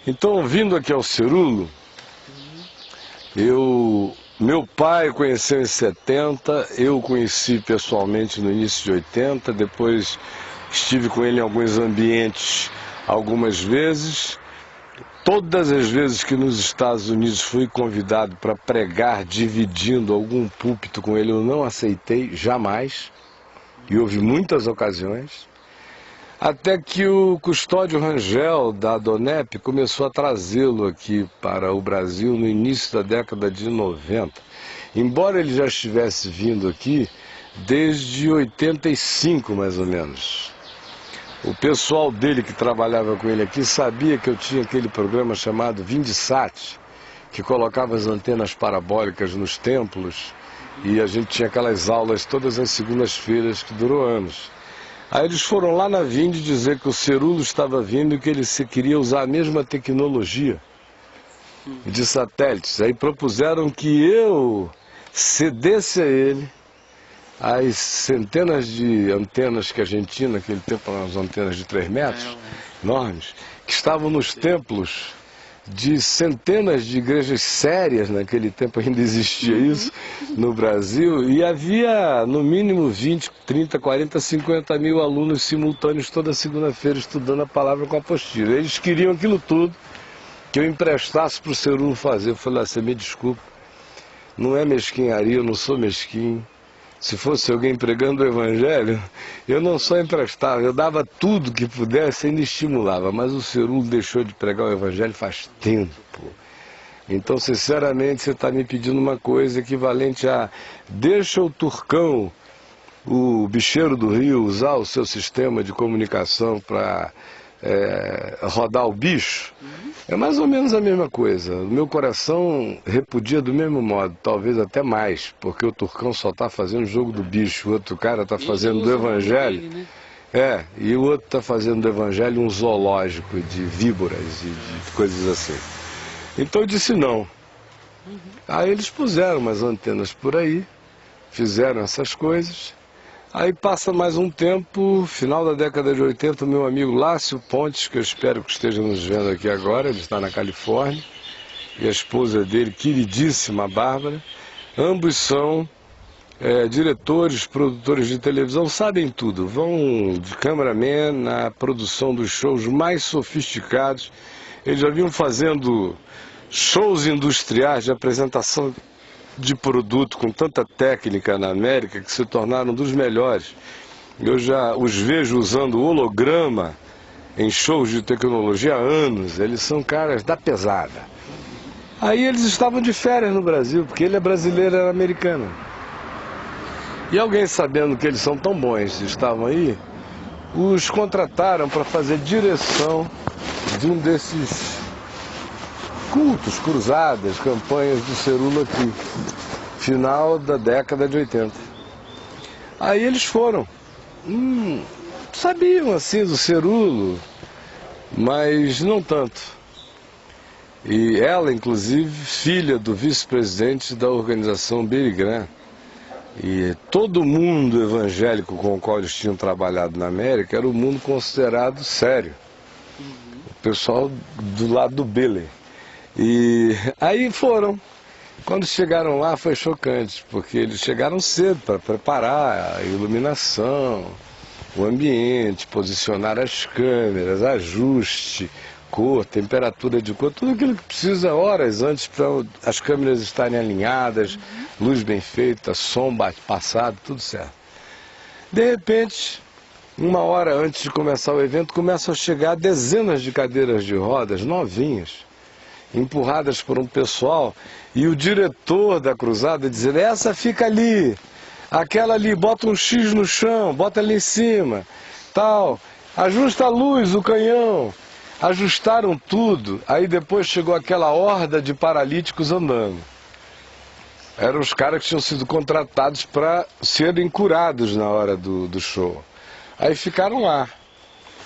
Então, vindo aqui ao Cerulo, meu pai conheceu em 70, eu conheci pessoalmente no início de 80, depois estive com ele em alguns ambientes algumas vezes. Todas as vezes que nos Estados Unidos fui convidado para pregar dividindo algum púlpito com ele, eu não aceitei jamais, e houve muitas ocasiões. Até que o Custódio Rangel, da Donep, começou a trazê-lo aqui para o Brasil no início da década de 90. Embora ele já estivesse vindo aqui desde 85, mais ou menos. O pessoal dele que trabalhava com ele aqui sabia que eu tinha aquele programa chamado Vindisat, que colocava as antenas parabólicas nos templos, e a gente tinha aquelas aulas todas as segundas-feiras que durou anos. Aí eles foram lá na Vind dizer que o Cerulo estava vindo e que ele queria usar a mesma tecnologia de satélites. Aí propuseram que eu cedesse a ele as centenas de antenas que a gente tinha naquele tempo, as antenas de 3 metros, enormes, que estavam nos templos de centenas de igrejas sérias, naquele tempo ainda existia isso, no Brasil, e havia no mínimo 20, 30, 40, 50 mil alunos simultâneos toda segunda-feira estudando a palavra com a apostila. Eles queriam aquilo tudo que eu emprestasse para o Cerulo fazer. Eu falei, você me desculpa, não é mesquinharia, eu não sou mesquinho. Se fosse alguém pregando o Evangelho, eu não só emprestava, eu dava tudo que pudesse e ainda estimulava. Mas o Cerulo deixou de pregar o Evangelho faz tempo. Então, sinceramente, você está me pedindo uma coisa equivalente a deixa o Turcão, o bicheiro do Rio, usar o seu sistema de comunicação para rodar o bicho. É mais ou menos a mesma coisa. O meu coração repudia do mesmo modo, talvez até mais, porque o Turcão só está fazendo o jogo do bicho, o outro cara está fazendo do Evangelho. Dele, né? E o outro está fazendo do Evangelho um zoológico de víboras e de coisas assim. Então eu disse não. Aí eles puseram umas antenas por aí, fizeram essas coisas. Aí passa mais um tempo, final da década de 80, o meu amigo Lácio Pontes, que eu espero que esteja nos vendo aqui agora, ele está na Califórnia, e a esposa dele, queridíssima Bárbara, ambos são diretores, produtores de televisão, sabem tudo, vão de cameraman na produção dos shows mais sofisticados. Eles já vinham fazendo shows industriais de apresentação de produto com tanta técnica na América que se tornaram dos melhores. Eu já os vejo usando holograma em shows de tecnologia há anos, eles são caras da pesada. Aí eles estavam de férias no Brasil, porque ele é brasileiro, era americano. E alguém sabendo que eles são tão bons, estavam aí, os contrataram para fazer direção de um desses cultos, cruzadas, campanhas do Cerulo aqui, final da década de 80. Aí eles foram, sabiam assim do Cerulo, mas não tanto. E ela, inclusive, filha do vice-presidente da organização Billy Graham. E todo mundo evangélico com o qual eles tinham trabalhado na América era o mundo considerado sério. O pessoal do lado do Billy. E aí foram. Quando chegaram lá foi chocante, porque eles chegaram cedo para preparar a iluminação, o ambiente, posicionar as câmeras, ajuste, cor, temperatura de cor, tudo aquilo que precisa horas antes para as câmeras estarem alinhadas, luz bem feita, som passado, tudo certo. De repente, 1 hora antes de começar o evento, começam a chegar dezenas de cadeiras de rodas novinhas, empurradas por um pessoal, e o diretor da cruzada dizendo, essa fica ali, aquela ali, bota um X no chão, bota ali em cima, tal, ajusta a luz, o canhão. Ajustaram tudo, aí depois chegou aquela horda de paralíticos andando. Eram os caras que tinham sido contratados para serem curados na hora do show. Aí ficaram lá.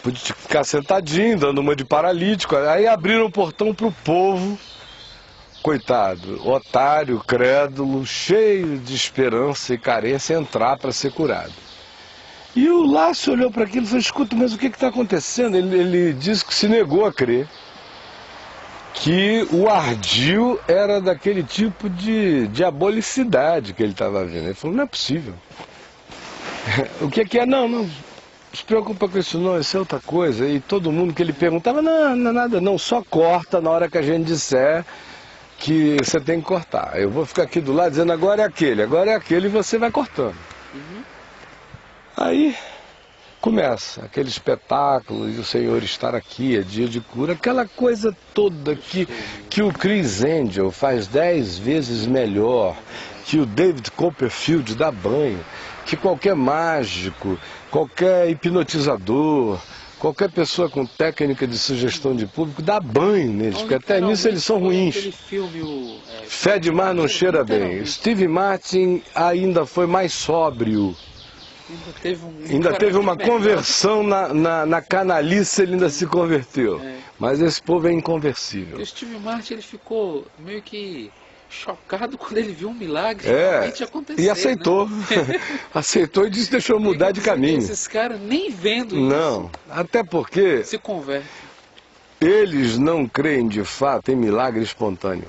Podia ficar sentadinho, dando uma de paralítico. Aí abriram o portão para o povo, coitado, otário, crédulo, cheio de esperança e carência, entrar para ser curado. E o Lácio olhou para aquilo e falou, escuta, mas o que está acontecendo? Ele disse que se negou a crer. que o ardil era daquele tipo de diabolicidade que ele estava vendo. Ele falou, não é possível. O que é? Não se preocupa com isso não, isso é outra coisa. E todo mundo que ele perguntava, não é nada não, só corta na hora que a gente disser que você tem que cortar. Eu vou ficar aqui do lado dizendo, agora é aquele, e você vai cortando. Aí começa aquele espetáculo e o Senhor estar aqui, é dia de cura, aquela coisa toda que o Chris Angel faz 10 vezes melhor, que o David Copperfield dá banho, que qualquer mágico, qualquer hipnotizador, qualquer pessoa com técnica de sugestão de público dá banho neles, porque até nisso eles são ruins. Fede mais, não cheira bem. Steve Martin ainda foi mais sóbrio. Ainda teve uma conversão na canalice, ele ainda se converteu. Mas esse povo é inconversível. O Steve Martin ele ficou meio que chocado quando ele viu um milagre realmente acontecer. E aceitou. Né? Aceitou e disse que deixou mudar de caminho. Esses caras nem vendo isso. Não, até porque se converte. Eles não creem de fato em milagre espontâneo.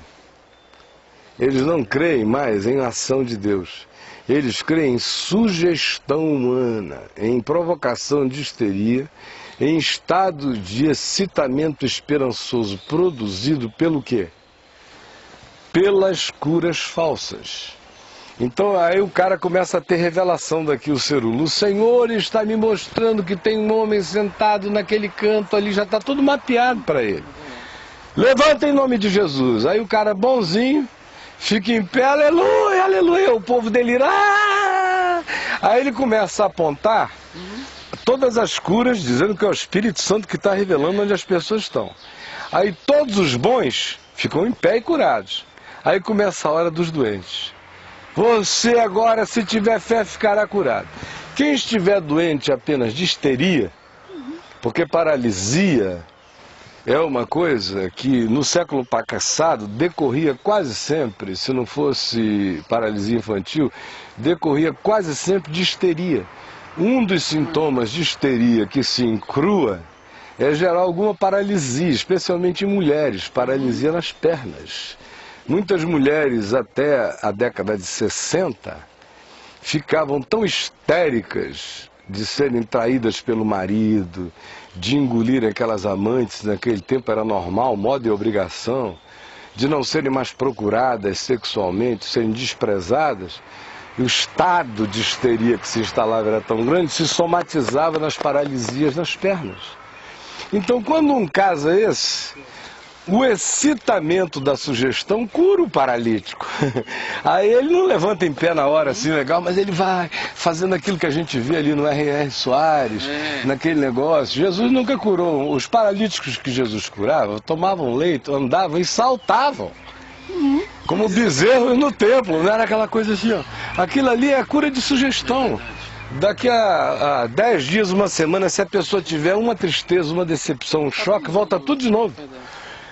Eles não creem mais em ação de Deus. Eles creem em sugestão humana, em provocação de histeria, em estado de excitamento esperançoso produzido pelo quê? Pelas curas falsas. Então aí o cara começa a ter revelação daqui, o Cerullo. O Senhor está me mostrando que tem um homem sentado naquele canto ali, já está tudo mapeado para ele. Levanta em nome de Jesus. Aí o cara bonzinho fica em pé, aleluia, aleluia, o povo delira. Aí ele começa a apontar todas as curas, dizendo que é o Espírito Santo que está revelando onde as pessoas estão. Aí todos os bons ficam em pé e curados. Aí começa a hora dos doentes. Você agora, se tiver fé, ficará curado. Quem estiver doente apenas de histeria, porque paralisia é uma coisa que no século passado decorria quase sempre, se não fosse paralisia infantil, decorria quase sempre de histeria. Um dos sintomas de histeria que se incrua é gerar alguma paralisia, especialmente em mulheres, paralisia nas pernas. Muitas mulheres até a década de 60 ficavam tão histéricas de serem traídas pelo marido, de engolir aquelas amantes, naquele tempo era normal, moda e obrigação, de não serem mais procuradas sexualmente, serem desprezadas, e o estado de histeria que se instalava era tão grande, se somatizava nas paralisias nas pernas. Então, quando um caso é esse, o excitamento da sugestão cura o paralítico. Aí ele não levanta em pé na hora assim, legal, mas ele vai fazendo aquilo que a gente vê ali no R.R. Soares, naquele negócio. Jesus nunca curou. Os paralíticos que Jesus curava tomavam leite, andavam e saltavam. Como bezerros no templo, não era aquela coisa assim, ó. Aquilo ali é cura de sugestão. Daqui a 10 dias, uma semana, se a pessoa tiver uma tristeza, uma decepção, um choque, volta tudo de novo.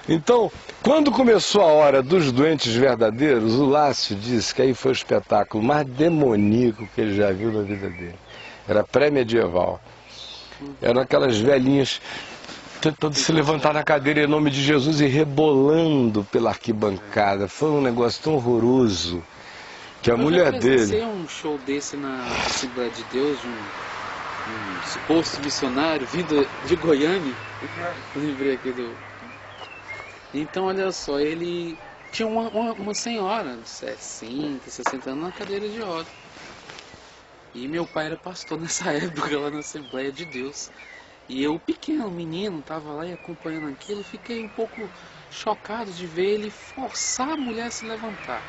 Então, quando começou a hora dos doentes verdadeiros, o Lácio disse que aí foi o espetáculo mais demoníaco que ele já viu na vida dele. Era pré-medieval. Eram aquelas velhinhas tentando se levantar na cadeira em nome de Jesus e rebolando pela arquibancada. Foi um negócio tão horroroso que a mulher dele... Eu um show desse na Assembleia de Deus, um suposto missionário vindo de Goiânia. Eu lembrei aqui do... Então, olha só, ele tinha uma senhora de 60, 60 anos na cadeira de roda. E meu pai era pastor nessa época lá na Assembleia de Deus. E eu, pequeno, menino, estava lá e acompanhando aquilo, fiquei um pouco chocado de ver ele forçar a mulher a se levantar.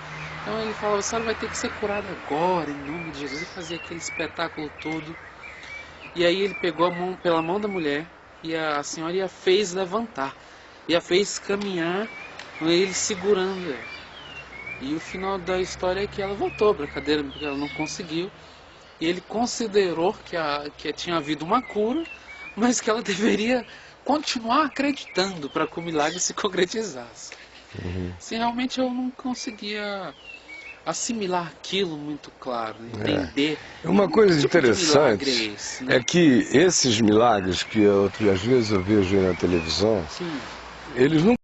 Então ele falava, a senhora vai ter que ser curada agora, em nome de Jesus, e fazia aquele espetáculo todo. E aí ele pegou a mão, pela mão da mulher e a senhora a fez levantar. E a fez caminhar com ele segurando ela. E o final da história é que ela voltou para a cadeira porque ela não conseguiu. E ele considerou que tinha havido uma cura, mas que ela deveria continuar acreditando para que o milagre se concretizasse. Assim, realmente eu não conseguia assimilar aquilo muito claro, entender. Uma coisa interessante é que esses milagres que às vezes eu vejo na televisão, eles não